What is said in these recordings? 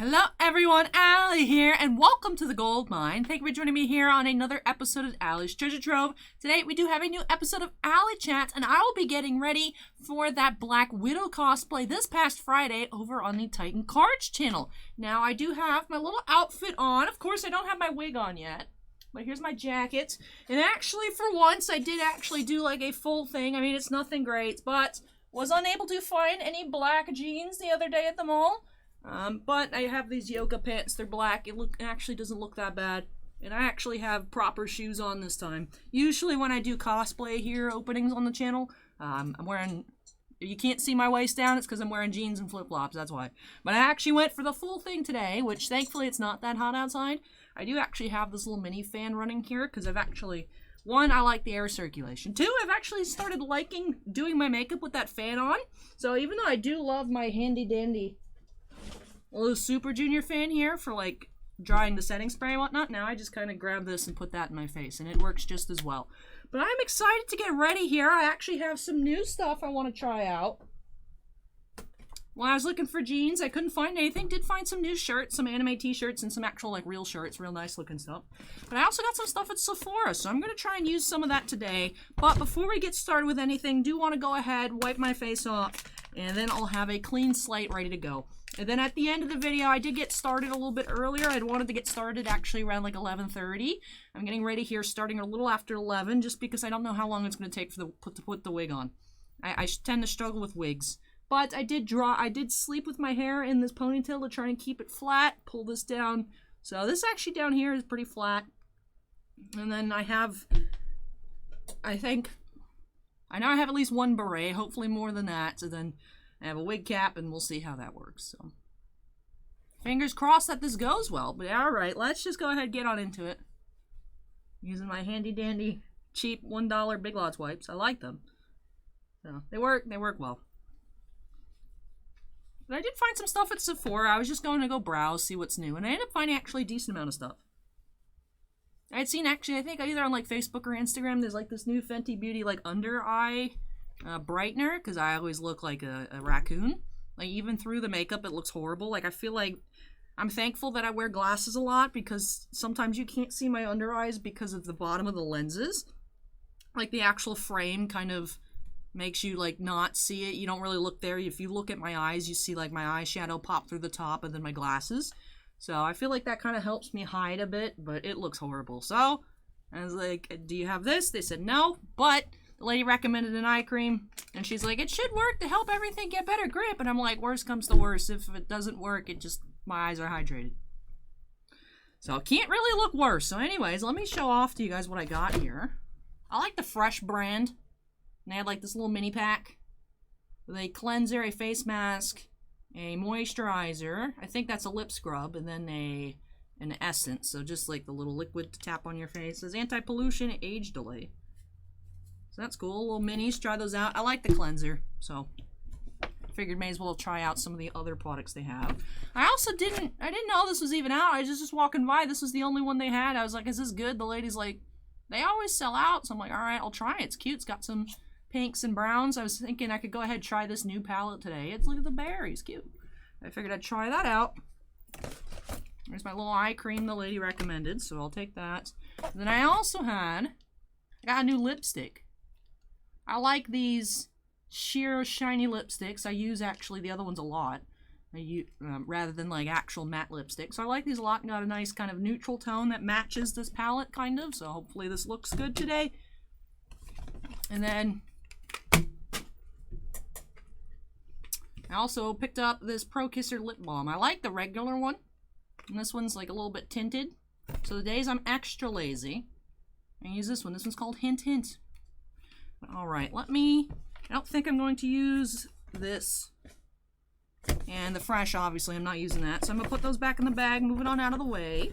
Hello everyone, Allie here, and welcome to the Gold Mine. Thank you for joining me here on another episode of Allie's Treasure Trove. Today we do have a new episode of ALLYCHAT, and I will be getting ready for that Black Widow cosplay this past Friday over on the Titan Cards channel. Now I do have my little outfit on. Of course I don't have my wig on yet, but here's my jacket. And actually for once I did actually do like a full thing. I mean, it's nothing great, but was unable to find any black jeans the other day at the mall. But I have these yoga pants. They're black. It actually doesn't look that bad. And I actually have proper shoes on this time. Usually when I do cosplay here, openings on the channel, I'm wearing... You can't see my waist down. It's because I'm wearing jeans and flip-flops. That's why. But I actually went for the full thing today, which thankfully it's not that hot outside. I do actually have this little mini fan running here because I've actually... One, I like the air circulation. Two, I've actually started liking doing my makeup with that fan on. So even though I do love my handy-dandy little Super Junior fan here for like drying the setting spray and whatnot, now I just kind of grab this and put that in my face and it works just as well. But I'm excited to get ready here. I actually have some new stuff I want to try out. When I was looking for jeans, I couldn't find anything. Did find some new shirts, some anime t-shirts, and some actual like real shirts, real nice looking stuff. But I also got some stuff at Sephora, so I'm going to try and use some of that today. But before we get started with anything, do want to go ahead, wipe my face off, and then I'll have a clean slate ready to go. And then at the end of the video, I did get started a little bit earlier. I'd wanted to get started actually around like 11:30. I'm getting ready here starting a little after 11 just because I don't know how long it's going to take to put the wig on. I tend to struggle with wigs. But I did sleep with my hair in this ponytail to try and keep it flat, pull this down. So this actually down here is pretty flat. And then I have, I know I have at least one beret, hopefully more than that. So then I have a wig cap, and we'll see how that works. So fingers crossed that this goes well. But all right, let's just go ahead and get on into it. Using my handy dandy cheap $1 Big Lots wipes. I like them. So they work well. But I did find some stuff at Sephora. I was just going to go browse, see what's new, and I ended up finding actually a decent amount of stuff. I'd seen actually, I think either on like Facebook or Instagram, there's like this new Fenty Beauty like under eye brightener, because I always look like a raccoon. Like even through the makeup it looks horrible. Like I feel like I'm thankful that I wear glasses a lot because sometimes you can't see my under eyes because of the bottom of the lenses. Like the actual frame kind of makes you like not see it. You don't really look there. If you look at my eyes, you see like my eyeshadow pop through the top and then my glasses. So I feel like that kind of helps me hide a bit, but it looks horrible. So I was like, do you have this? They said no, but the lady recommended an eye cream, and she's like, it should work to help everything get better grip. And I'm like, worst comes to worst. If it doesn't work, my eyes are hydrated. So it can't really look worse. So anyways, let me show off to you guys what I got here. I like the Fresh brand. And they had like this little mini pack with a cleanser, a face mask, a moisturizer. I think that's a lip scrub, and then an essence. So just like the little liquid to tap on your face. It says anti-pollution, age delay. So that's cool. Little minis, try those out. I like the cleanser, so figured may as well try out some of the other products they have. I didn't know this was even out. I was just walking by. This was the only one they had. I was like, is this good? The lady's like, they always sell out. So I'm like, all right, I'll try it. It's cute. It's got some pinks and browns. I was thinking I could go ahead and try this new palette today. Look at the berries, cute. I figured I'd try that out. There's my little eye cream the lady recommended, so I'll take that. And then I got a new lipstick. I like these sheer shiny lipsticks. I use actually the other ones a lot. I use, rather than like actual matte lipstick. So I like these a lot and got a nice kind of neutral tone that matches this palette kind of. So hopefully this looks good today. And then I also picked up this Pro Kisser lip balm. I like the regular one. And this one's like a little bit tinted. So the days I'm extra lazy, I use this one. This one's called Hint Hint. Alright, I don't think I'm going to use this. And the Fresh, obviously, I'm not using that. So I'm going to put those back in the bag, move it on out of the way.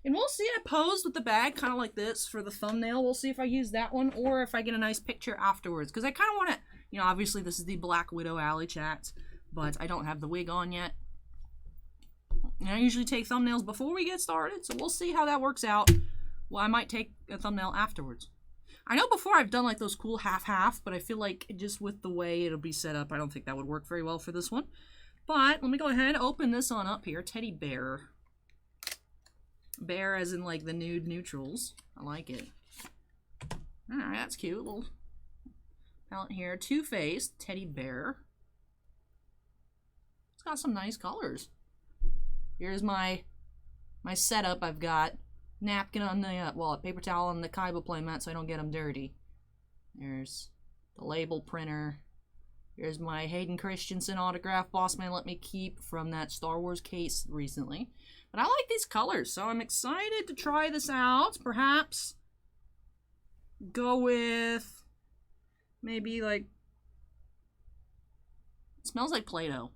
And we'll see. I posed with the bag kind of like this for the thumbnail. We'll see if I use that one or if I get a nice picture afterwards. Because I kind of want to, you know, obviously this is the Black Widow ALLYCHAT, but I don't have the wig on yet. And I usually take thumbnails before we get started, so we'll see how that works out. Well, I might take a thumbnail afterwards. I know before I've done like those cool half-half, but I feel like just with the way it'll be set up, I don't think that would work very well for this one. But let me go ahead and open this on up here. Teddy bear. Bear as in like the nude neutrals. I like it. Alright, that's cute. Little palette here. Two-faced teddy bear. It's got some nice colors. Here's my setup. I've got napkin on the, well, a paper towel on the Kaiba playmat so I don't get them dirty. There's the label printer. Here's my Hayden Christensen autograph Boss Man let me keep from that Star Wars case recently. But I like these colors, so I'm excited to try this out. Perhaps go with maybe like, it smells like Play-Doh.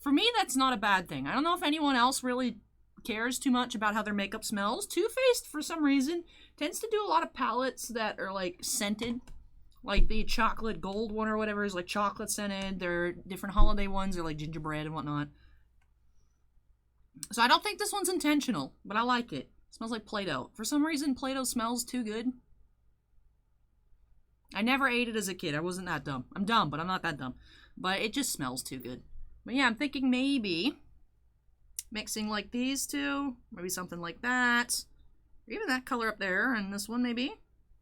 For me, that's not a bad thing. I don't know if anyone else really cares too much about how their makeup smells. Too Faced, for some reason, tends to do a lot of palettes that are like scented. Like the chocolate gold one or whatever is like chocolate scented. Their different holiday ones are like gingerbread and whatnot. So I don't think this one's intentional, but I like it. It smells like Play-Doh. For some reason, Play-Doh smells too good. I never ate it as a kid. I wasn't that dumb. I'm dumb, but I'm not that dumb. But it just smells too good. But yeah, I'm thinking maybe mixing like these two. Maybe something like that. Or even that color up there and this one maybe.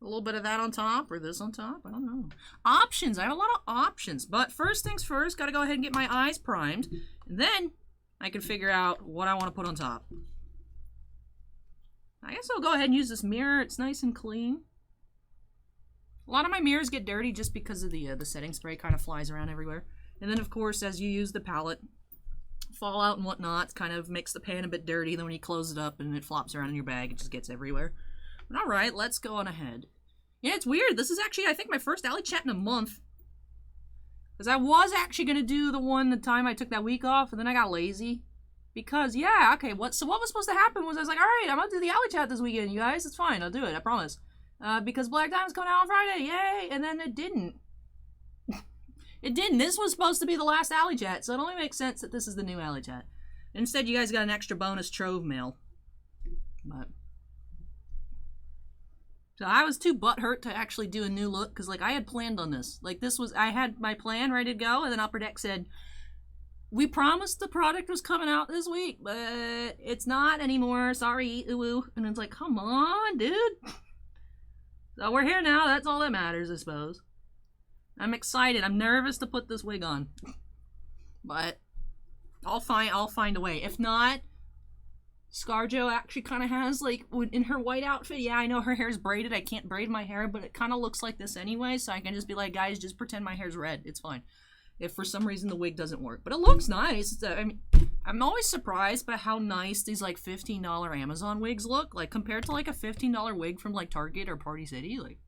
A little bit of that on top or this on top. I don't know. Options. I have a lot of options. But first things first, got to go ahead and get my eyes primed. And then I can figure out what I want to put on top. I guess I'll go ahead and use this mirror. It's nice and clean. A lot of my mirrors get dirty just because of the setting spray kind of flies around everywhere. And then, of course, as you use the palette, fallout and whatnot kind of makes the pan a bit dirty. And then when you close it up and it flops around in your bag, it just gets everywhere. But all right, let's go on ahead. Yeah, it's weird. This is actually, I think, my first Alley Chat in a month. Because I was actually going to do the time I took that week off, and then I got lazy. Because, yeah, okay, so what was supposed to happen was I was like, all right, I'm going to do the Alley Chat this weekend, you guys. It's fine, I'll do it, I promise. Because Black Diamond's coming out on Friday, yay! And then it didn't. It didn't. This was supposed to be the last Alley Chat, so it only makes sense that this is the new Alley Chat. Instead, you guys got an extra bonus trove mail. But so I was too butthurt to actually do a new look, because, like, I had planned on this. Like, I had my plan ready to go, and then Upper Deck said, we promised the product was coming out this week, but it's not anymore. Sorry, ooh. And it's like, come on, dude. So we're here now. That's all that matters, I suppose. I'm excited. I'm nervous to put this wig on. But I'll find a way. If not, ScarJo actually kind of has, like, in her white outfit, yeah, I know her hair's braided. I can't braid my hair, but it kind of looks like this anyway, so I can just be like, guys, just pretend my hair's red. It's fine. If for some reason the wig doesn't work. But it looks nice. I mean, I'm always surprised by how nice these, like, $15 Amazon wigs look. Like, compared to, like, a $15 wig from, like, Target or Party City. Like,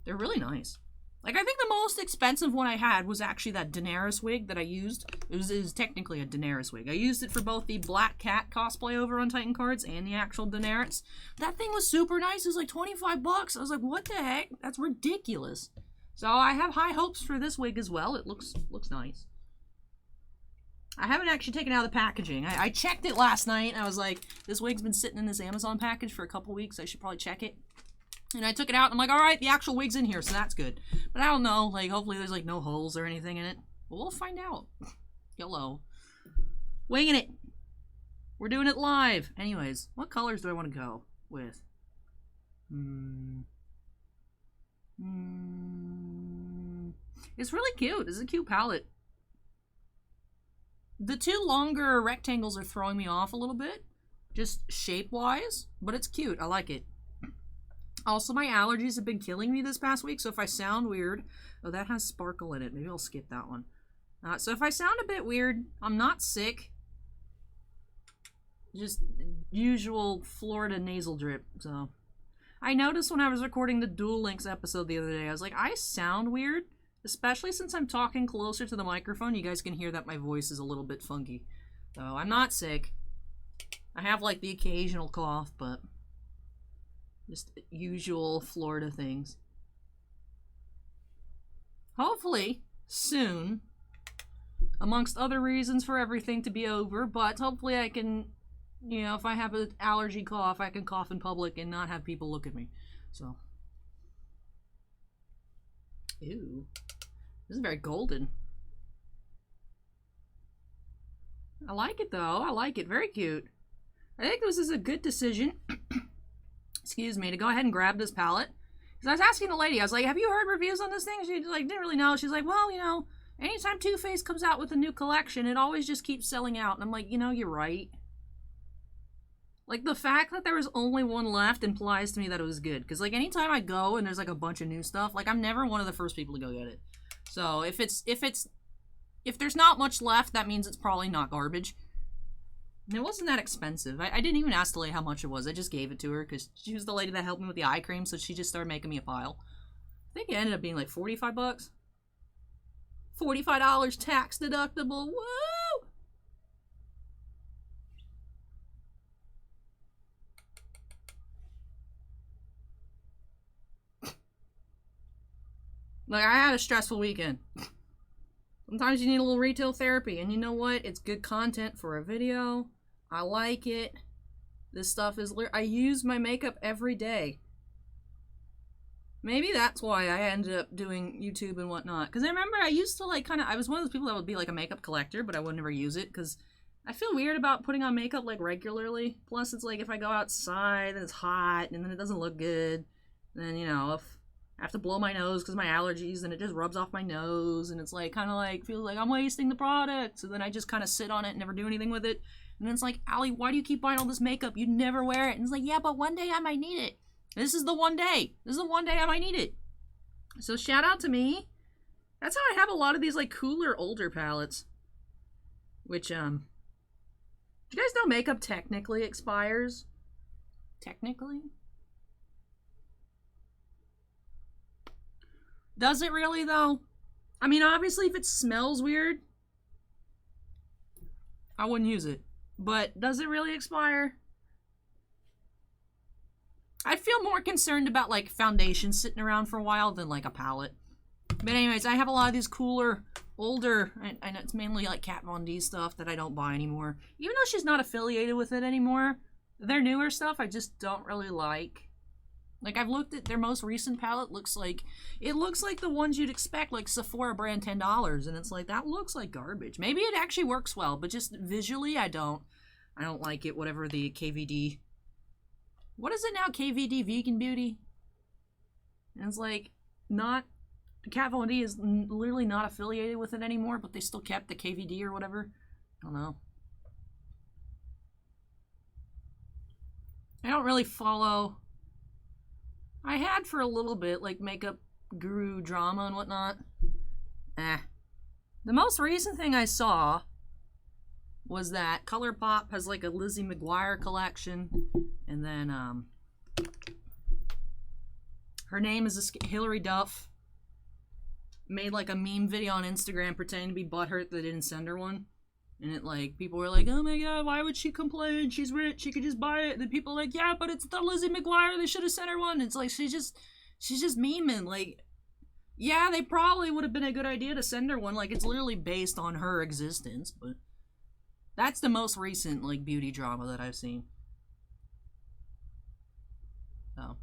they're really nice. Like, I think the most expensive one I had was actually that Daenerys wig that I used. It was technically a Daenerys wig. I used it for both the Black Cat cosplay over on Titan Cards and the actual Daenerys. That thing was super nice. It was like 25 bucks. I was like, what the heck? That's ridiculous. So I have high hopes for this wig as well. It looks nice. I haven't actually taken out the packaging. I checked it last night. I was like, this wig's been sitting in this Amazon package for a couple weeks. I should probably check it. And I took it out, and I'm like, all right, the actual wig's in here, so that's good. But I don't know. Like, hopefully there's, like, no holes or anything in it. But we'll find out. YOLO. Winging it. We're doing it live. Anyways, what colors do I want to go with? It's really cute. It's a cute palette. The two longer rectangles are throwing me off a little bit, just shape-wise, but it's cute. I like it. Also, my allergies have been killing me this past week, so if I sound weird... Oh, that has sparkle in it. Maybe I'll skip that one. So if I sound a bit weird, I'm not sick. Just usual Florida nasal drip, so... I noticed when I was recording the Duel Links episode the other day, I was like, I sound weird, especially since I'm talking closer to the microphone. You guys can hear that my voice is a little bit funky. So I'm not sick. I have, like, the occasional cough, but just usual Florida things. Hopefully, soon, amongst other reasons for everything to be over, but hopefully I can... You know, if I have an allergy cough, I can cough in public and not have people look at me. So. Ew. This is very golden. I like it, though. I like it. Very cute. I think this is a good decision, excuse me, to go ahead and grab this palette. Because I was asking the lady, I was like, have you heard reviews on this thing? She like didn't really know. She's like, well, you know, anytime Too Faced comes out with a new collection, it always just keeps selling out. And I'm like, you know, you're right. Like, the fact that there was only one left implies to me that it was good. Because, like, anytime I go and there's, like, a bunch of new stuff, like, I'm never one of the first people to go get it. So, if there's not much left, that means it's probably not garbage. And it wasn't that expensive. I didn't even ask the lady how much it was. I just gave it to her because she was the lady that helped me with the eye cream, so she just started making me a pile. I think it ended up being, like, 45 bucks. $45 tax deductible. Woo! Like, I had a stressful weekend. Sometimes you need a little retail therapy, and you know what? It's good content for a video. I like it. This stuff is... I use my makeup every day. Maybe that's why I ended up doing YouTube and whatnot. Because I remember I used to, like, kind of... I was one of those people that would be, like, a makeup collector, but I would never use it, because I feel weird about putting on makeup, like, regularly. Plus, it's like, if I go outside and it's hot, and then it doesn't look good, then, you know, if... I have to blow my nose because of my allergies, and it just rubs off my nose, and it's like kind of like feels like I'm wasting the product. So then I just kind of sit on it and never do anything with it. And then it's like, Allie, why do you keep buying all this makeup? You never wear it. And it's like, yeah, but one day I might need it. This is the one day. This is the one day I might need it. So shout out to me. That's how I have a lot of these like cooler older palettes. Which do you guys know makeup technically expires? Technically? Does it really, though? I mean, obviously, if it smells weird, I wouldn't use it. But does it really expire? I'd feel more concerned about, like, foundation sitting around for a while than, like, a palette. But anyways, I have a lot of these cooler, older, and it's mainly, like, Kat Von D stuff that I don't buy anymore. Even though she's not affiliated with it anymore, their newer stuff I just don't really like. Like, I've looked at their most recent palette, it looks like the ones you'd expect, like Sephora brand $10, and it's like, that looks like garbage. Maybe it actually works well, but just visually, I don't like it, whatever the KVD, what is it now, KVD Vegan Beauty? And it's like, not, Kat Von D is literally not affiliated with it anymore, but they still kept the KVD or whatever. I don't know. I don't really follow... I had for a little bit, like, makeup guru drama and whatnot. The most recent thing I saw was that ColourPop has, like, a Lizzie McGuire collection. And then, her name is Hilary Duff. Made, like, a meme video on Instagram pretending to be butthurt that they didn't send her one. And it, like, people were like, oh my god, why would she complain? She's rich, she could just buy it. And then people are like, yeah, but it's the Lizzie McGuire, they should have sent her one. It's like, she's just memeing. Like, yeah, they probably would have been a good idea to send her one. Like, it's literally based on her existence. But that's the most recent, like, beauty drama that I've seen. So,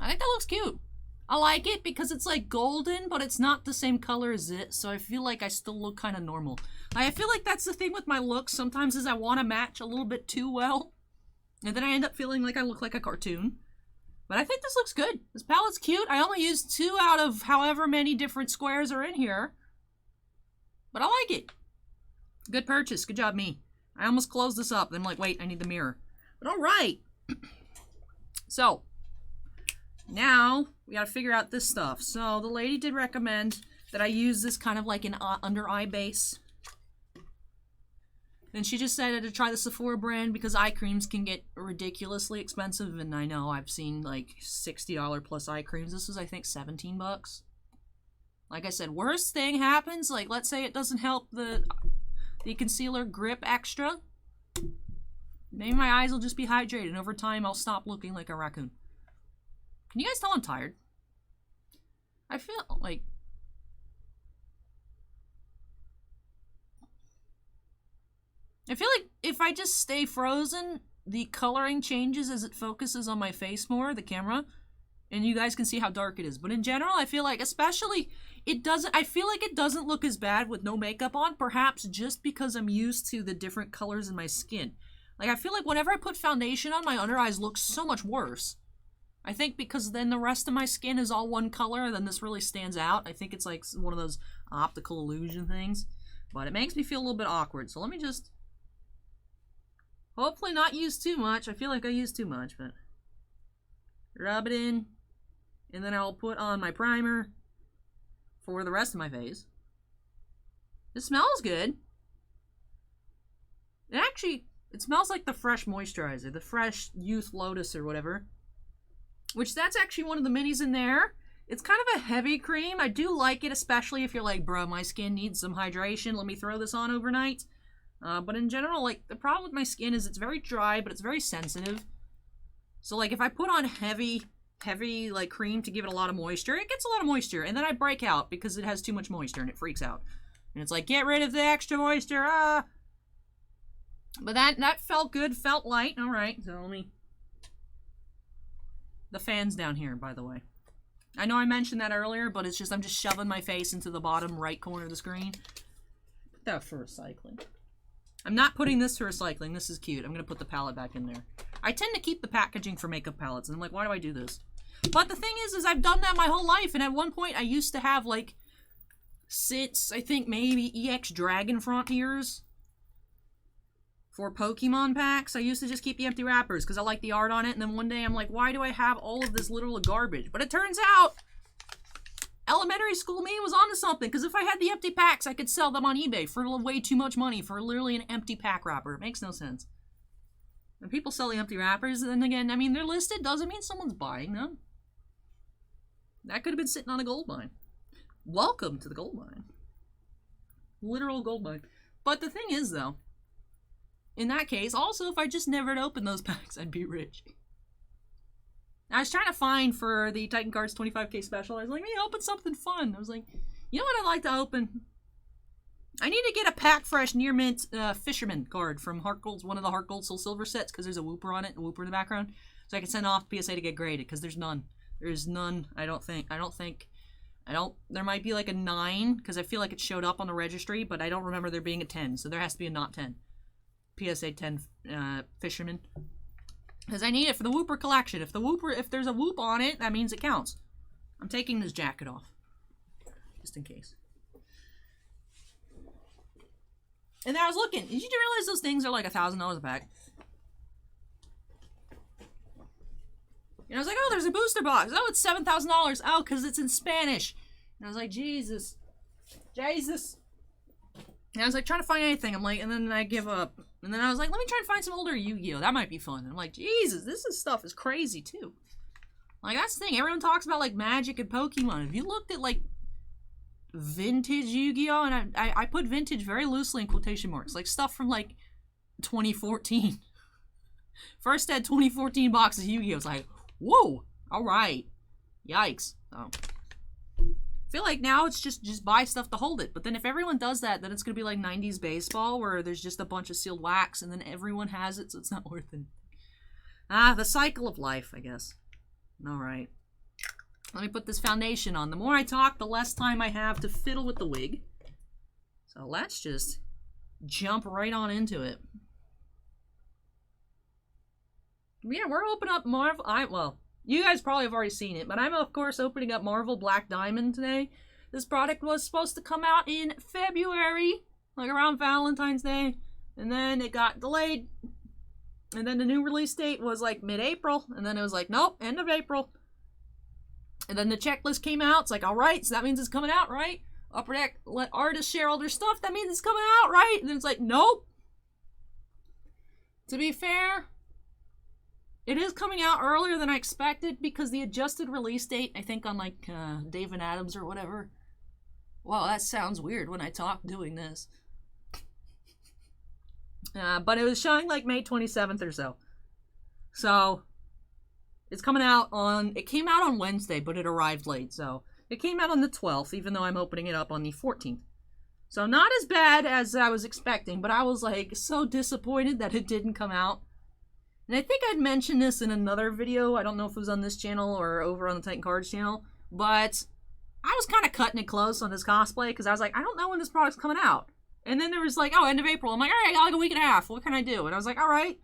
I think that looks cute. I like it because it's like golden, but it's not the same color as it, so I feel like I still look kind of normal. I feel like that's the thing with my looks sometimes is I want to match a little bit too well, and then I end up feeling like I look like a cartoon. But I think this looks good. This palette's cute. I only used 2 out of however many different squares are in here, but I like it. Good purchase. Good job, me. I almost closed this up, then I'm like, wait, I need the mirror. But alright. So, now, we gotta figure out this stuff. So, the lady did recommend that I use this kind of like an under eye base. Then she just said to try the Sephora brand because eye creams can get ridiculously expensive. And I know I've seen like $60 plus eye creams. This was, I think, 17 bucks. Like I said, worst thing happens. Like, let's say it doesn't help the concealer grip extra. Maybe my eyes will just be hydrated. And over time, I'll stop looking like a raccoon. Can you guys tell I'm tired? I feel like... I feel like if I just stay frozen, the coloring changes as it focuses on my face more, the camera. And you guys can see how dark it is. But in general, I feel like, especially, I feel like it doesn't look as bad with no makeup on, perhaps just because I'm used to the different colors in my skin. Like, I feel like whenever I put foundation on, my under eyes look so much worse. I think because then the rest of my skin is all one color, then this really stands out. I think it's like one of those optical illusion things. But it makes me feel a little bit awkward. So let me just... hopefully not use too much. I feel like I use too much, but... rub it in. And then I'll put on my primer for the rest of my face. It smells good. It smells like the fresh moisturizer. The fresh Youth Lotus or whatever. Which that's actually one of the minis in there. It's kind of a heavy cream. I do like it, especially if you're like, bro, my skin needs some hydration. Let me throw this on overnight. But in general, like, the problem with my skin is it's very dry, but it's very sensitive. So, like, if I put on heavy, like, cream to give it a lot of moisture, it gets a lot of moisture. And then I break out because it has too much moisture and it freaks out. And it's like, get rid of the extra moisture, ah! But that felt good, felt light. All right, so let me... the fan's down here, by the way. I know I mentioned that earlier, but it's just, I'm just shoving my face into the bottom right corner of the screen. Put that for recycling. I'm not putting this for recycling. This is cute. I'm going to put the palette back in there. I tend to keep the packaging for makeup palettes, and I'm like, why do I do this? But the thing is I've done that my whole life, and at one point I used to have, like, I think maybe EX Dragon Frontiers for Pokemon packs. I used to just keep the empty wrappers because I like the art on it, and then one day I'm like, why do I have all of this little garbage? But it turns out elementary school me was onto something, because if I had the empty packs, I could sell them on eBay for way too much money for literally an empty pack wrapper. It makes no sense. When people sell the empty wrappers, then again, I mean, they're listed, doesn't mean someone's buying them. That could have been sitting on a gold mine. Welcome to the gold mine. Literal gold mine. But the thing is, though, in that case, also, if I just never had opened those packs, I'd be rich. I was trying to find for the Titan Cards 25k special. I was like, maybe open something fun. I was like, you know what I'd like to open? I need to get a Pack Fresh Near Mint Fisherman card from Heart Gold's, one of the Heart Gold Soul Silver sets, because there's a Whooper on it, a Whooper in the background. So I can send off PSA to get graded, because there's none. There's none, I don't think. There might be like a 9, because I feel like it showed up on the registry, but I don't remember there being a 10, so there has to be a not 10. PSA 10 Fisherman. Because I need it for the Whooper collection. If there's a Whoop on it, that means it counts. I'm taking this jacket off. Just in case. And then I was looking. Did you realize those things are like $1,000 a pack? And I was like, oh, there's a booster box. Oh, it's $7,000. Oh, because it's in Spanish. And I was like, Jesus. And I was like, trying to find anything. I'm like, and then I give up. And then I was like, let me try and find some older Yu-Gi-Oh! That might be fun. And I'm like, Jesus, stuff is crazy, too. Like, that's the thing. Everyone talks about, like, Magic and Pokemon. If you looked at, like, vintage Yu-Gi-Oh! And I put vintage very loosely in quotation marks. Like, stuff from, like, 2014. First had 2014 boxes of Yu-Gi-Oh! It's like, whoa, all right. Yikes. Oh. I feel like now it's just buy stuff to hold it. But then if everyone does that, then it's going to be like 90s baseball where there's just a bunch of sealed wax and then everyone has it, so it's not worth it. The cycle of life, I guess. All right. Let me put this foundation on. The more I talk, the less time I have to fiddle with the wig. So let's just jump right on into it. Yeah, we're opening up Marvel. Well, you guys probably have already seen it, but I'm, of course, opening up Marvel Black Diamond today. This product was supposed to come out in February, like around Valentine's Day, and then it got delayed. And then the new release date was like mid-April, and then it was like, nope, end of April. And then the checklist came out. It's like, all right, so that means it's coming out, right? Upper Deck let artists share all their stuff. That means it's coming out, right? And then it's like, nope. To be fair, it is coming out earlier than I expected because the adjusted release date, I think on like Dave and Adams or whatever. Wow, that sounds weird when I talk doing this. But it was showing like May 27th or so. So, it's coming out on, it came out on Wednesday, but it arrived late. So, it came out on the 12th, even though I'm opening it up on the 14th. So, not as bad as I was expecting, but I was like so disappointed that it didn't come out. And I think I'd mentioned this in another video. I don't know if it was on this channel or over on the Titan Cards channel. But I was kind of cutting it close on this cosplay because I was like, I don't know when this product's coming out. And then there was like, oh, end of April. I'm like, all right, I got like a week and a half. What can I do? And I was like, all right,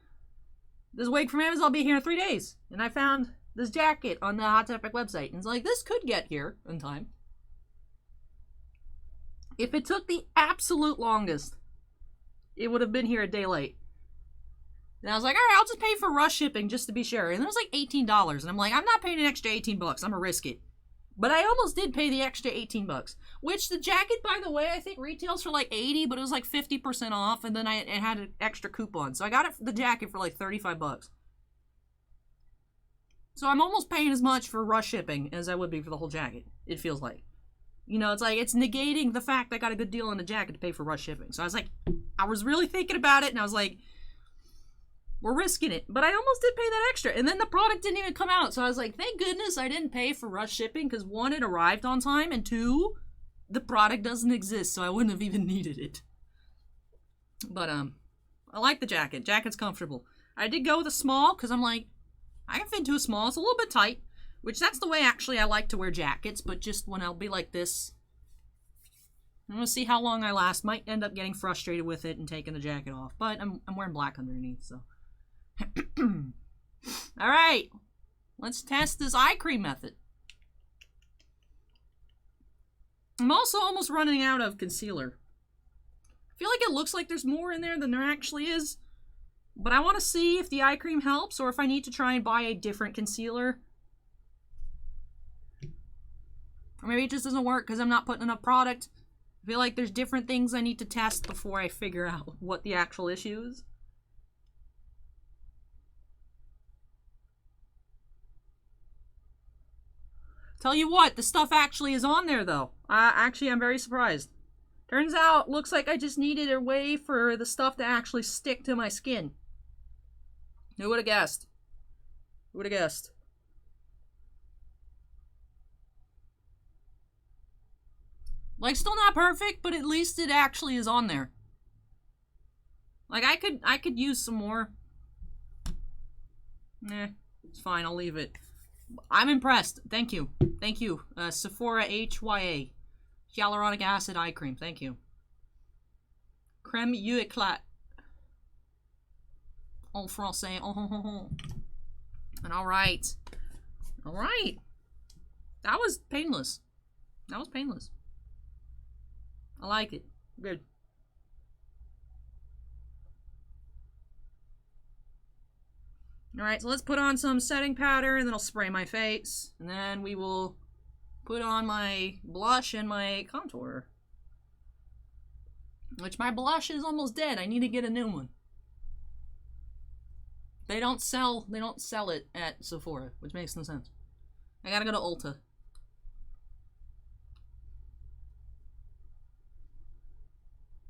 this wig from Amazon will be here in 3 days. And I found this jacket on the Hot Topic website. And it's like, this could get here in time. If it took the absolute longest, it would have been here a day late. And I was like, all right, I'll just pay for rush shipping just to be sure. And it was like $18. And I'm like, I'm not paying an extra 18 bucks. I'm gonna risk it. But I almost did pay the extra 18 bucks. Which the jacket, by the way, I think retails for like 80, but it was like 50% off. And then it had an extra coupon. So I got the jacket for like 35 bucks. So I'm almost paying as much for rush shipping as I would be for the whole jacket. It feels like. You know, it's like, it's negating the fact I got a good deal on the jacket to pay for rush shipping. So I was like, I was really thinking about it, and I was like, we're risking it. But I almost did pay that extra. And then the product didn't even come out. So I was like, thank goodness I didn't pay for rush shipping, because one, it arrived on time, and two, the product doesn't exist, so I wouldn't have even needed it. But, I like the jacket. Jacket's comfortable. I did go with a small, because I'm like, I can fit into a small. It's a little bit tight. Which, that's the way, actually, I like to wear jackets, but just when I'll be like this. I'm going to see how long I last. Might end up getting frustrated with it and taking the jacket off. But I'm wearing black underneath, so. Alright. Let's test this eye cream method. I'm also almost running out of concealer. I feel like it looks like there's more in there than there actually is. But I want to see if the eye cream helps or if I need to try and buy a different concealer. Or maybe it just doesn't work because I'm not putting enough product. I feel like there's different things I need to test before I figure out what the actual issue is. Tell you what, the stuff actually is on there though. Actually, I'm very surprised. Turns out, looks like I just needed a way for the stuff to actually stick to my skin. Who would have guessed? Who would have guessed? Like, still not perfect, but at least it actually is on there. Like, I could use some more. Nah, it's fine, I'll leave it. I'm impressed. Thank you. Thank you. Sephora HYA. Hyaluronic acid eye cream. Thank you. Crème you éclate. En français. Oh. And alright. Alright. That was painless. That was painless. I like it. Good. Alright, so let's put on some setting powder, and then I'll spray my face. And then we will put on my blush and my contour. Which, my blush is almost dead. I need to get a new one. They don't sell it at Sephora, which makes no sense. I gotta go to Ulta.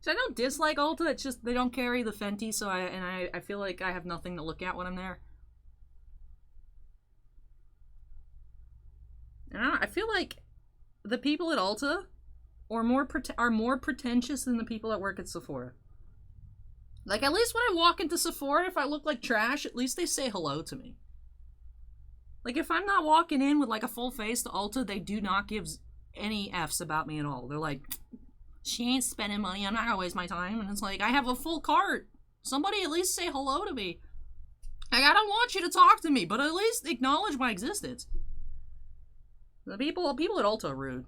So I don't dislike Ulta, it's just they don't carry the Fenty, so I feel like I have nothing to look at when I'm there. And I feel like the people at Ulta are more pretentious than the people that work at Sephora. Like, at least when I walk into Sephora, if I look like trash, at least they say hello to me. Like, if I'm not walking in with, like, a full face to Ulta, they do not give any F's about me at all. They're like, she ain't spending money, I'm not gonna waste my time. And it's like, I have a full cart. Somebody at least say hello to me. Like, I don't want you to talk to me, but at least acknowledge my existence. The people at Ulta are rude.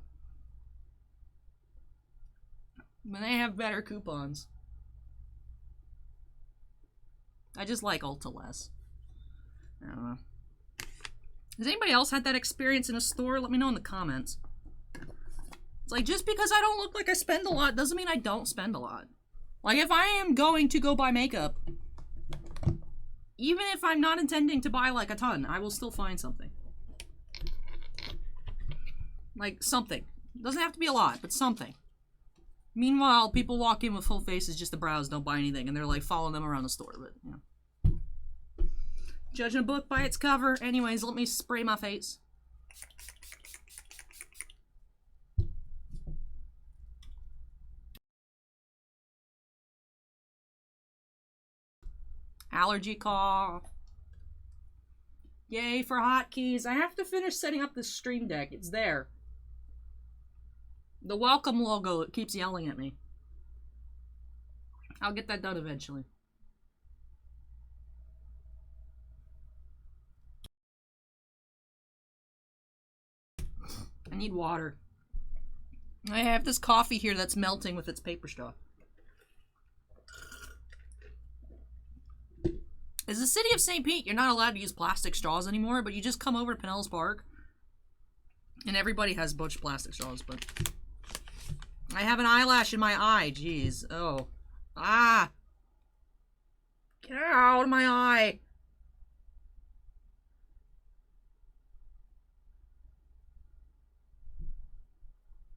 But they have better coupons. I just like Ulta less. I don't know. Has anybody else had that experience in a store? Let me know in the comments. It's like, just because I don't look like I spend a lot doesn't mean I don't spend a lot. Like, if I am going to go buy makeup, even if I'm not intending to buy, like, a ton, I will still find something. Like, something. It doesn't have to be a lot, but something. Meanwhile, people walk in with full faces just to browse, don't buy anything, and they're, like, following them around the store, but, you know. Judging a book by its cover. Anyways, let me spray my face. Allergy cough. Yay for hotkeys. I have to finish setting up this Stream Deck. It's there. The welcome logo, it keeps yelling at me. I'll get that done eventually. I need water. I have this coffee here that's melting with its paper straw. As the city of St. Pete, you're not allowed to use plastic straws anymore, but you just come over to Pinellas Park, and everybody has a bunch of plastic straws, but... I have an eyelash in my eye, jeez. Oh. Ah! Get out of my eye!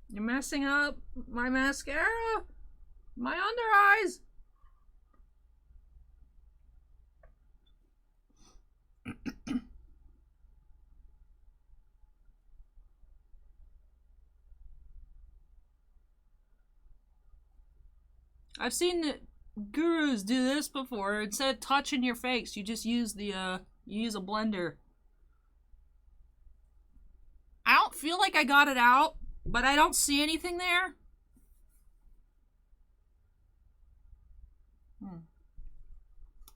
You're messing up my mascara! My under eyes! I've seen the gurus do this before. Instead of touching your face, you just use the, you use a blender. I don't feel like I got it out, but I don't see anything there.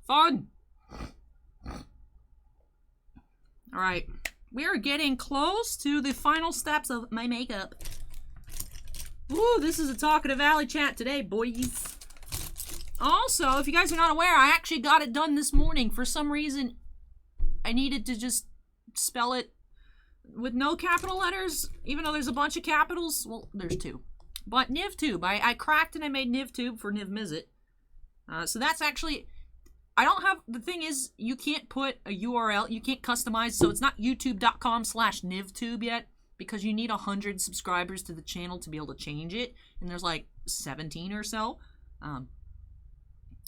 Fun! Alright. We are getting close to the final steps of my makeup. Ooh, this is a talkative alley chat today, boys. Also, if you guys are not aware, I actually got it done this morning. For some reason, I needed to just spell it with no capital letters, even though there's a bunch of capitals. Well, there's two. But NivTube. I cracked and I made NivTube for Niv Mizzet. So that's actually... I don't have... The thing is, you can't put a URL. You can't customize, so it's not youtube.com/NivTube yet, because you need 100 subscribers to the channel to be able to change it. And there's like 17 or so.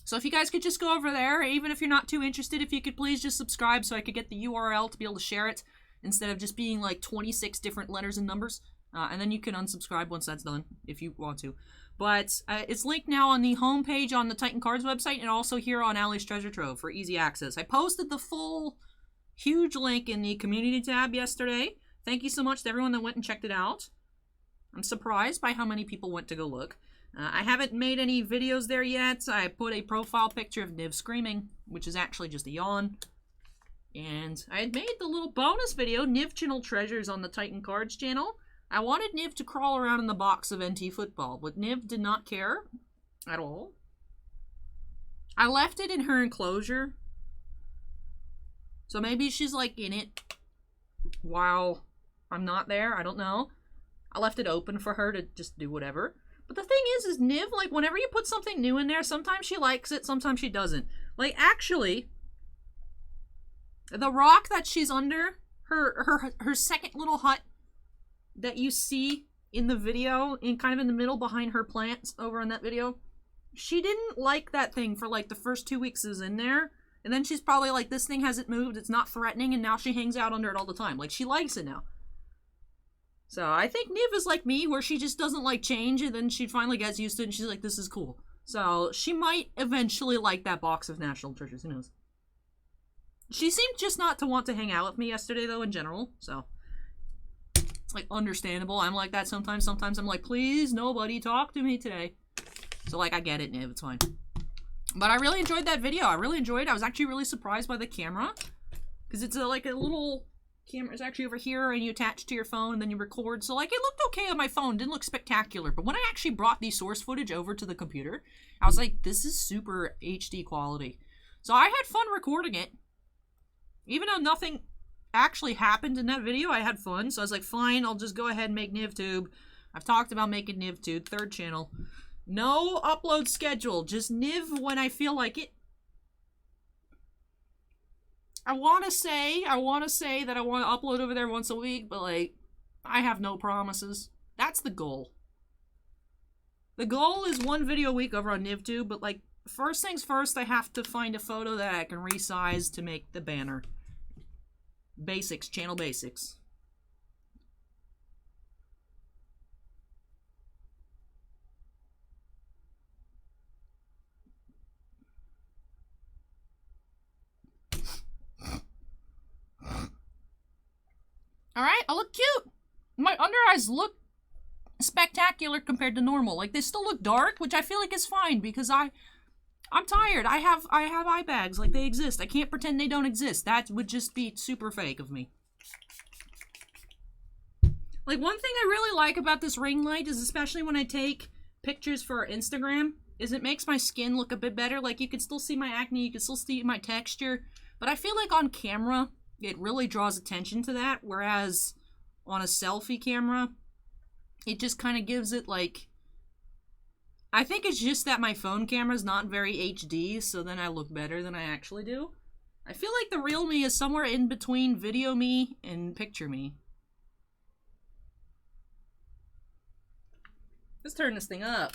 So if you guys could just go over there, even if you're not too interested, if you could please just subscribe so I could get the URL to be able to share it, instead of just being like 26 different letters and numbers. And then you can unsubscribe once that's done, if you want to. But it's linked now on the homepage on the Titan Cards website, and also here on Ally's Treasure Trove for easy access. I posted the full, huge link in the community tab yesterday. Thank you so much to everyone that went and checked it out. I'm surprised by how many people went to go look. I haven't made any videos there yet. I put a profile picture of Niv screaming, which is actually just a yawn. And I had made the little bonus video, Niv Channel Treasures, on the Titan Cards channel. I wanted Niv to crawl around in the box of NT football, but Niv did not care at all. I left it in her enclosure. So maybe she's like in it while I'm not there. I don't know. I left it open for her to just do whatever. But the thing is Niv, like, whenever you put something new in there, sometimes she likes it, sometimes she doesn't. Like, actually, the rock that she's under, her second little hut that you see in the video, in kind of in the middle behind her plants over in that video, she didn't like that thing for like the first 2 weeks it was in there. And then she's probably like, this thing hasn't moved, it's not threatening, and now she hangs out under it all the time. Like, she likes it now. So I think Niv is like me, where she just doesn't like change, and then she finally gets used to it, and she's like, this is cool. So she might eventually like that box of National Treasures, who knows. She seemed just not to want to hang out with me yesterday, though, in general, so it's like understandable. I'm like that sometimes. Sometimes I'm like, please, nobody talk to me today. So like, I get it, Niv, it's fine. But I really enjoyed that video. I really enjoyed it. I was actually really surprised by the camera, because it's like a little camera. It's actually over here, and you attach to your phone, and then you record. So like, it looked okay on my phone. Didn't look spectacular. But when I actually brought the source footage over to the computer, I was like, this is super HD quality. So I had fun recording it. Even though nothing actually happened in that video, I had fun. So I was like, fine, I'll just go ahead and make NivTube. I've talked about making NivTube, 3rd channel. No upload schedule, just Niv when I feel like it. I want to say that I want to upload over there once a week, but like, I have no promises. That's the goal. The goal is 1 video a week over on NivTube, but like, first things first, I have to find a photo that I can resize to make the banner. Basics, channel basics. All right, I look cute. My under eyes look spectacular compared to normal. Like, they still look dark, which I feel like is fine because I'm tired. I have eye bags. Like, they exist. I can't pretend they don't exist. That would just be super fake of me. Like, one thing I really like about this ring light is, especially when I take pictures for Instagram, is it makes my skin look a bit better. Like, you can still see my acne, you can still see my texture, but I feel like on camera, it really draws attention to that, whereas on a selfie camera, it just kind of gives it, like, I think it's just that my phone camera is not very HD, so then I look better than I actually do. I feel like the real me is somewhere in between video me and picture me. Let's turn this thing up.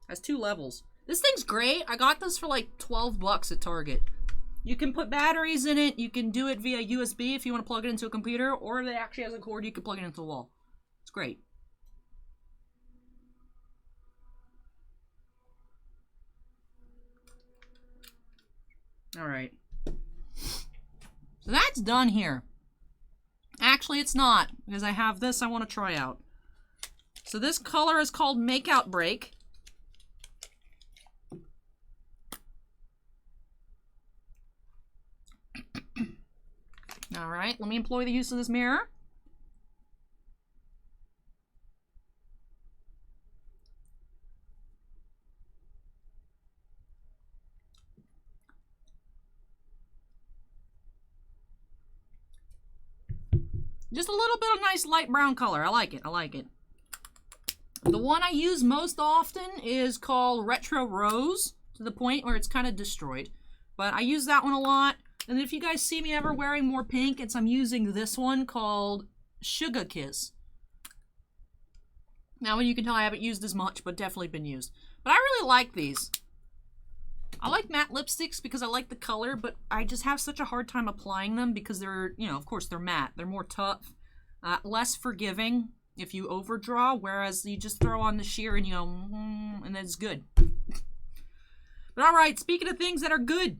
Has 2 levels. This thing's great. I got this for like 12 bucks at Target. You can put batteries in it. You can do it via USB if you want to plug it into a computer, or if it actually has a cord, you can plug it into the wall. It's great. All right. So that's done here. Actually, it's not, because I have this I want to try out. So this color is called Makeout Break. All right, let me employ the use of this mirror. Just a little bit of nice light brown color. I like it. I like it. The one I use most often is called Retro Rose, to the point where it's kind of destroyed. But I use that one a lot. And if you guys see me ever wearing more pink, I'm using this one called Sugar Kiss. Now, you can tell I haven't used as much, but definitely been used. But I really like these. I like matte lipsticks because I like the color, but I just have such a hard time applying them because they're, you know, of course they're matte. They're more tough, less forgiving if you overdraw, whereas you just throw on the sheer and you go, and then it's good. But all right, speaking of things that are good,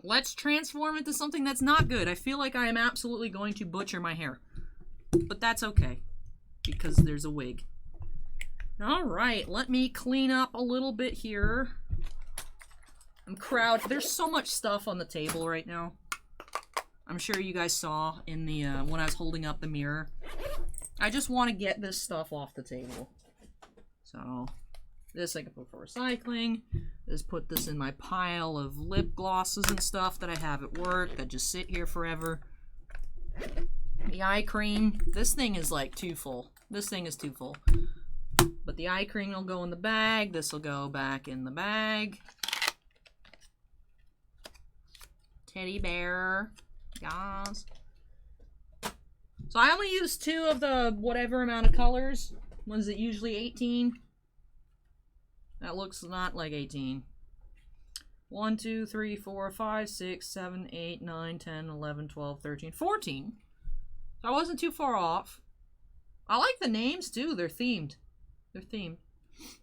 let's transform into something that's not good. I feel like I am absolutely going to butcher my hair, but that's okay because there's a wig. All right, let me clean up a little bit here. There's so much stuff on the table right now. I'm sure you guys saw in the when I was holding up the mirror. I just want to get this stuff off the table. So this I can put for recycling. Just put this in my pile of lip glosses and stuff that I have at work that just sit here forever. The eye cream. This thing is like too full. This thing is too full. But the eye cream will go in the bag. This will go back in the bag. Teddy bear, guys. So I only use 2 of the whatever amount of colors. One's it usually 18? That looks not like 18. 1, 2, 3, 4, 5, 6, 7, 8, 9, 10, 11, 12, 13, 14. So I wasn't too far off. I like the names too. They're themed. They're themed.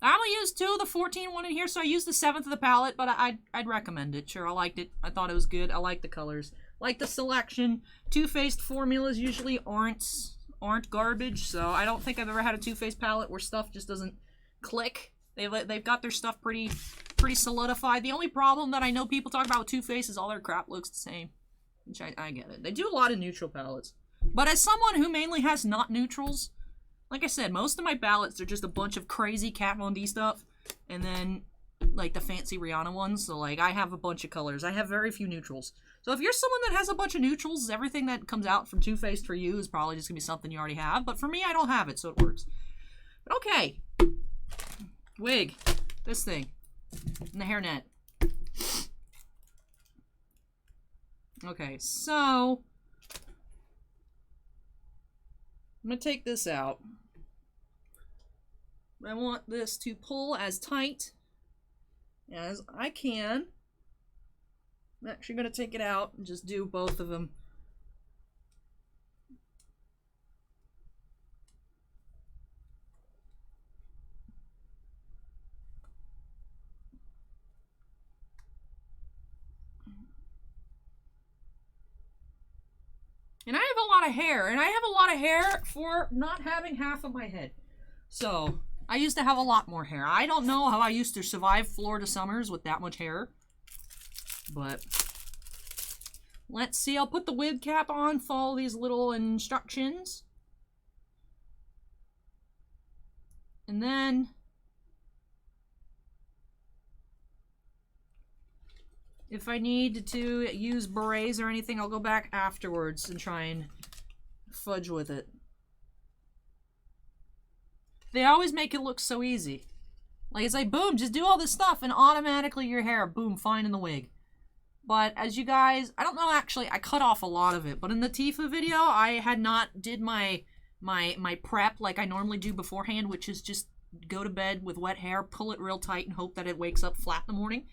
I only used 2 of the 14 one in here, so I used the 7th of the palette, but I'd recommend it. Sure, I liked it. I thought it was good. I like the colors. Like the selection. Too Faced formulas usually aren't garbage, so I don't think I've ever had a Too Faced palette where stuff just doesn't click. They've got their stuff pretty solidified. The only problem that I know people talk about with Too Faced is all their crap looks the same, which I get it. They do a lot of neutral palettes. But as someone who mainly has not neutrals, like I said, most of my palettes are just a bunch of crazy Kat Von D stuff, and then, like, the fancy Rihanna ones. So, like, I have a bunch of colors. I have very few neutrals. So if you're someone that has a bunch of neutrals, everything that comes out from Too Faced for you is probably just going to be something you already have. But for me, I don't have it, so it works. But okay. Wig. This thing. And the hairnet. Okay, so I'm going to take this out. I want this to pull as tight as I can. I'm actually going to take it out and just do both of them. And I have lot of hair, and I have a lot of hair for not having half of my head. So, I used to have a lot more hair. I don't know how I used to survive Florida summers with that much hair. But, let's see. I'll put the wig cap on, follow these little instructions. And then, if I need to use berets or anything, I'll go back afterwards and try and fudge with it. They always make it look so easy. Like, it's like, boom, just do all this stuff and automatically your hair, boom, fine in the wig. But as you guys, I don't know, actually, I cut off a lot of it. But in the Tifa video, I had not did my prep like I normally do beforehand, which is just go to bed with wet hair, pull it real tight, and hope that it wakes up flat in the morning.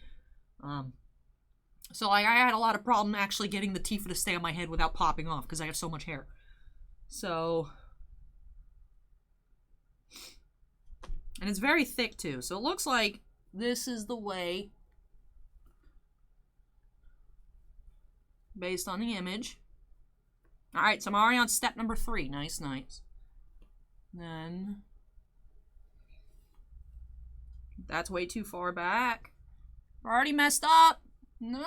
So like, I had a lot of problem actually getting the Tifa to stay on my head without popping off because I have so much hair. So... And it's very thick too, so it looks like this is the way, based on the image. Alright, so I'm already on step number 3. Nice, nice. Then, that's way too far back. We're already messed up. No!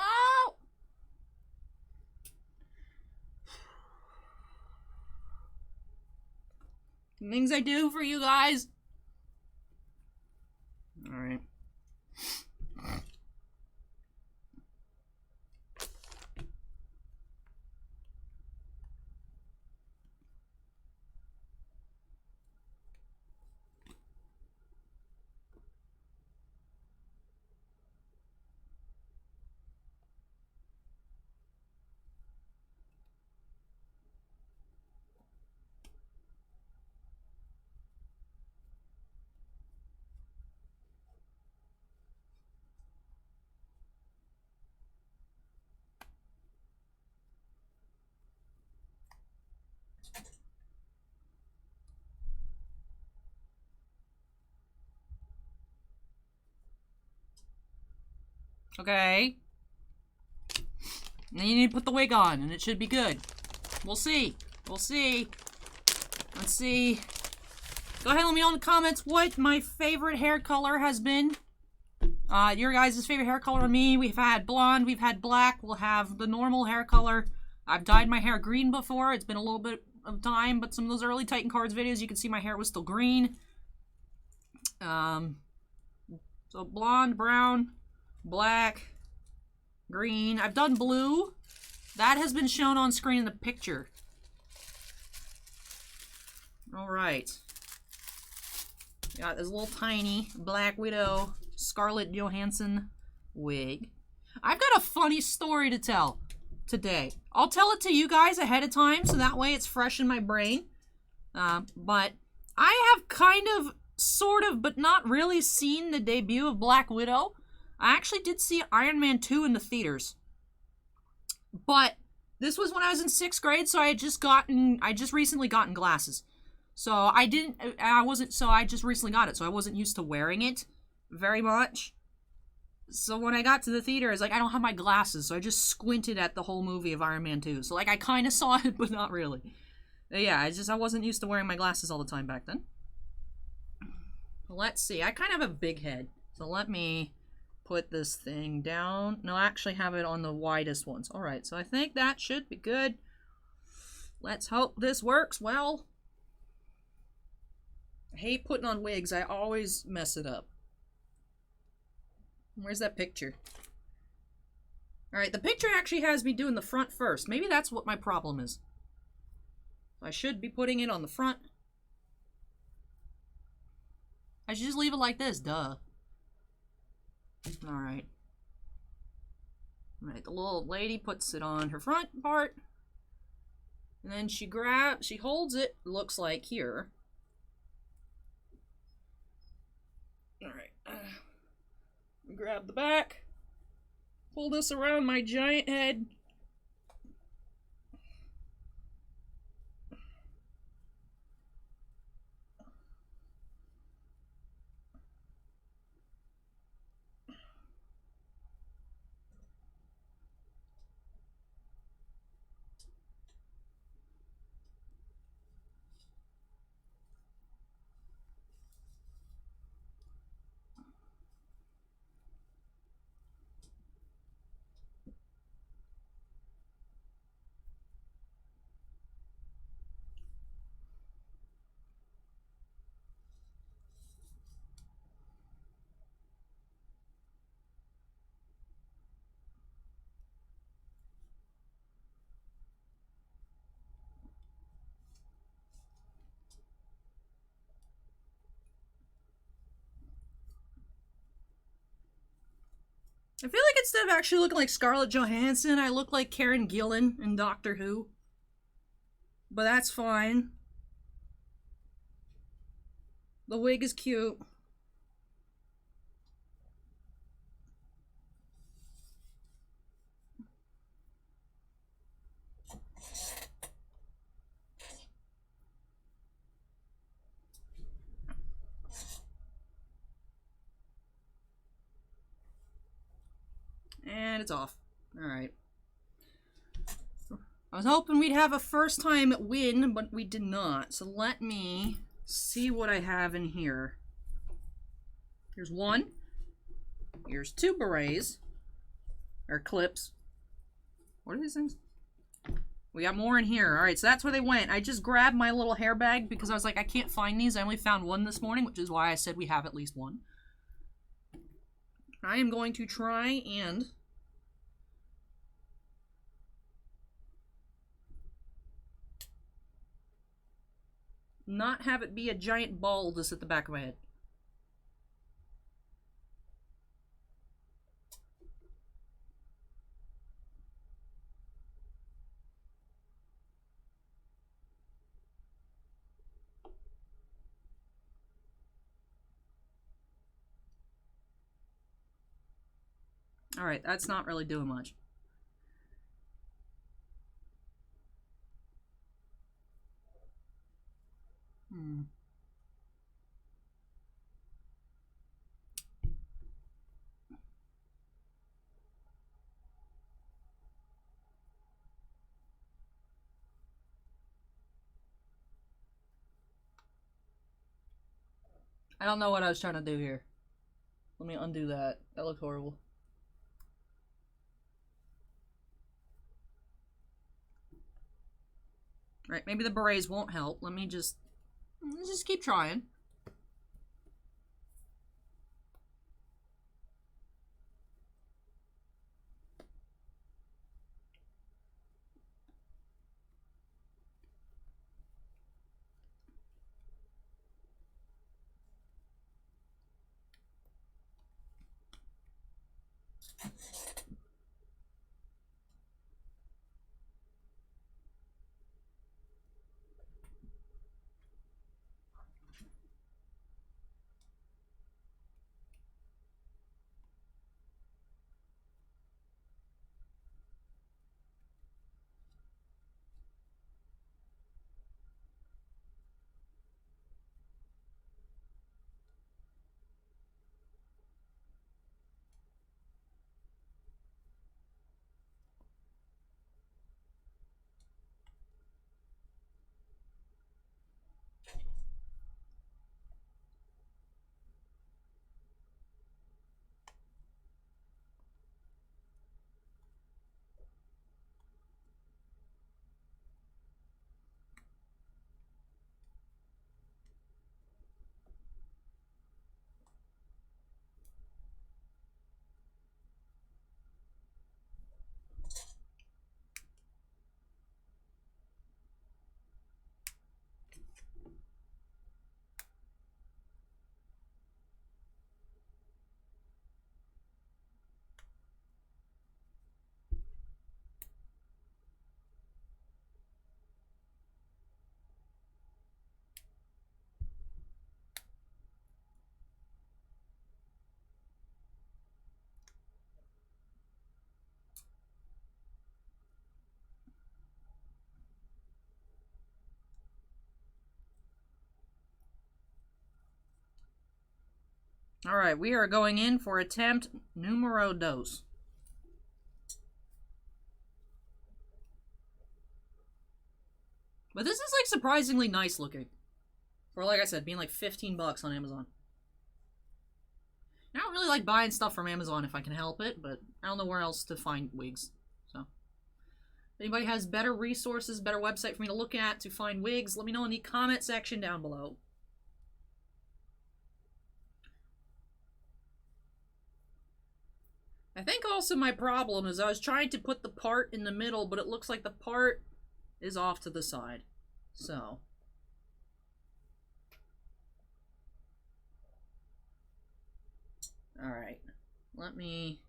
Things I do for you guys. Alright. Okay. Then you need to put the wig on, and it should be good. We'll see. We'll see. Let's see. Go ahead and let me know in the comments what my favorite hair color has been. Your guys' favorite hair color and me. We've had blonde, we've had black, we'll have the normal hair color. I've dyed my hair green before. It's been a little bit of time, but some of those early Titan Cards videos, you can see my hair was still green. So blonde, brown, black, green. I've done blue. That has been shown on screen in the picture. Alright. Got this little tiny Black Widow Scarlett Johansson wig. I've got a funny story to tell today. I'll tell it to you guys ahead of time, so that way it's fresh in my brain. But I have kind of, sort of, but not really seen the debut of Black Widow. I actually did see Iron Man 2 in the theaters. But this was when I was in 6th grade, so I just recently gotten glasses. So I just recently got it, so I wasn't used to wearing it very much. So when I got to the theater, I was like, I don't have my glasses, so I just squinted at the whole movie of Iron Man 2. So like, I kind of saw it, but not really. But yeah, I wasn't used to wearing my glasses all the time back then. Let's see, I kind of have a big head, so let me put this thing down. No, I actually have it on the widest ones. Alright, so I think that should be good. Let's hope this works well. I hate putting on wigs. I always mess it up. Where's that picture? Alright, the picture actually has me doing the front first. Maybe that's what my problem is. I should be putting it on the front. I should just leave it like this, duh. Alright. Alright, the little lady puts it on her front part. And then she holds it, looks like here. Alright. Grab the back. Pull this around my giant head. I feel like instead of actually looking like Scarlett Johansson, I look like Karen Gillan in Doctor Who. But that's fine. The wig is cute. And it's off. Alright. I was hoping we'd have a first time win, but we did not. So let me see what I have in here. Here's one. Here's two berets. Or clips. What are these things? We got more in here. Alright, so that's where they went. I just grabbed my little hair bag because I was like, I can't find these. I only found one this morning, which is why I said we have at least one. I am going to try and not have it be a giant ball just at the back of my head. Alright, that's not really doing much. I don't know what I was trying to do here. Let me undo that. That looked horrible. Right, maybe the berets won't help. Let's just keep trying. Alright, we are going in for attempt numero dos. But this is, like, surprisingly nice looking. For, like I said, being like 15 bucks on Amazon. I don't really like buying stuff from Amazon if I can help it, but I don't know where else to find wigs. So, if anybody has better resources, better website for me to look at to find wigs, let me know in the comment section down below. I think also my problem is I was trying to put the part in the middle, but it looks like the part is off to the side. So. Alright. Let me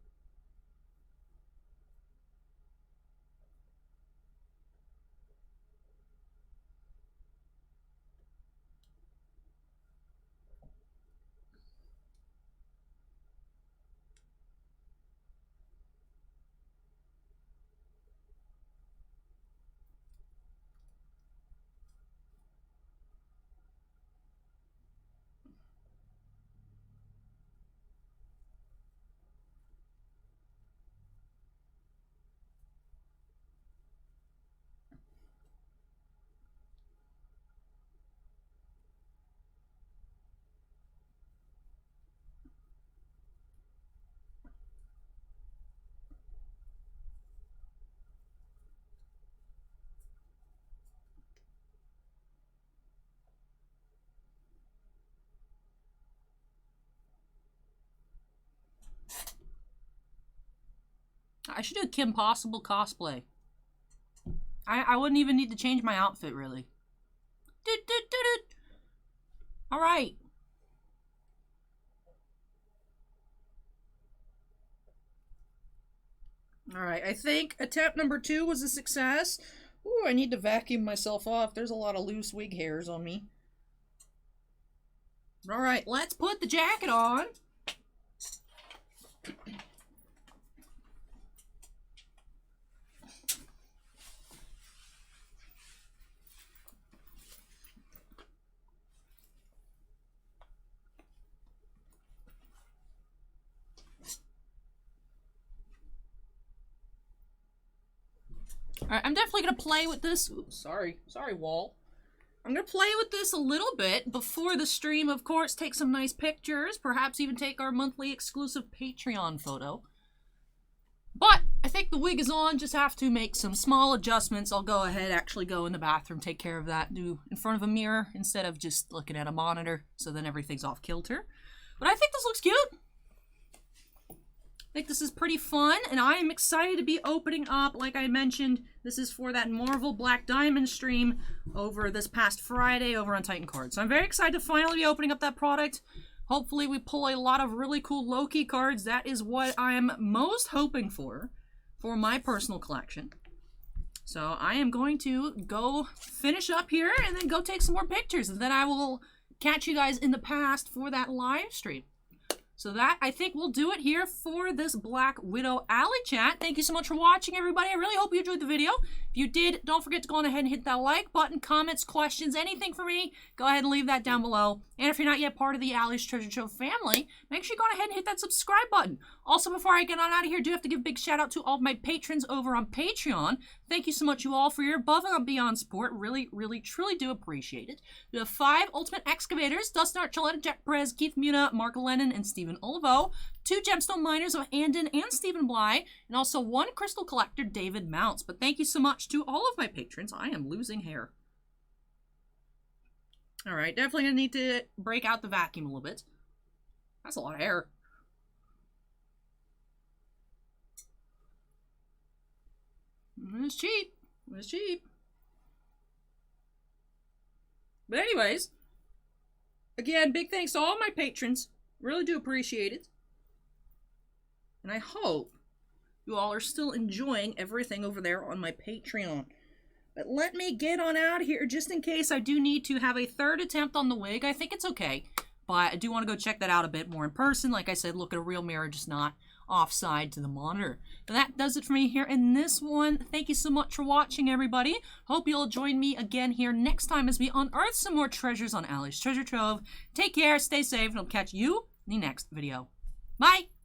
I should do a Kim Possible cosplay. I wouldn't even need to change my outfit, really. Alright. Alright, I think attempt number 2 was a success. Ooh, I need to vacuum myself off. There's a lot of loose wig hairs on me. Alright, let's put the jacket on. Alright, I'm definitely going to play with this. Ooh, sorry, wall. I'm going to play with this a little bit before the stream, of course, take some nice pictures, perhaps even take our monthly exclusive Patreon photo. But I think the wig is on, just have to make some small adjustments. I'll go ahead, actually go in the bathroom, take care of that, do in front of a mirror instead of just looking at a monitor, so then everything's off kilter. But I think this looks cute. I think this is pretty fun, and I am excited to be opening up. Like I mentioned, this is for that Marvel Black Diamond stream over this past Friday over on Titan Cards. So I'm very excited to finally be opening up that product. Hopefully we pull a lot of really cool Loki cards. That is what I am most hoping for my personal collection. So I am going to go finish up here and then go take some more pictures, and then I will catch you guys in the past for that live stream. So that, I think, will do it here for this Black Widow Alley Chat. Thank you so much for watching, everybody. I really hope you enjoyed the video. If you did, don't forget to go on ahead and hit that like button, comments, questions, anything for me, go ahead and leave that down below. And if you're not yet part of the Allie's Treasure Trove family, make sure you go ahead and hit that subscribe button. Also, before I get on out of here, I do have to give a big shout out to all of my patrons over on Patreon. Thank you so much, you all, for your above and beyond support. Really, really, truly do appreciate it. We have 5 Ultimate Excavators: Dustin Archuleta, Jack Perez, Keith Muna, Mark Lennon, and Stephen Olivo. 2 Gemstone Miners of Andon and Stephen Bly, and also 1 Crystal Collector, David Mounts. But thank you so much to all of my patrons. I am losing hair. Alright, definitely gonna need to break out the vacuum a little bit. That's a lot of hair. It's cheap. It's cheap. But anyways, again, big thanks to all my patrons. Really do appreciate it. And I hope you all are still enjoying everything over there on my Patreon. But let me get on out of here just in case I do need to have a 3rd attempt on the wig. I think it's okay. But I do want to go check that out a bit more in person. Like I said, look at a real mirror, just not offside to the monitor. But that does it for me here in this one. Thank you so much for watching, everybody. Hope you'll join me again here next time as we unearth some more treasures on Allie's Treasure Trove. Take care, stay safe, and I'll catch you in the next video. Bye!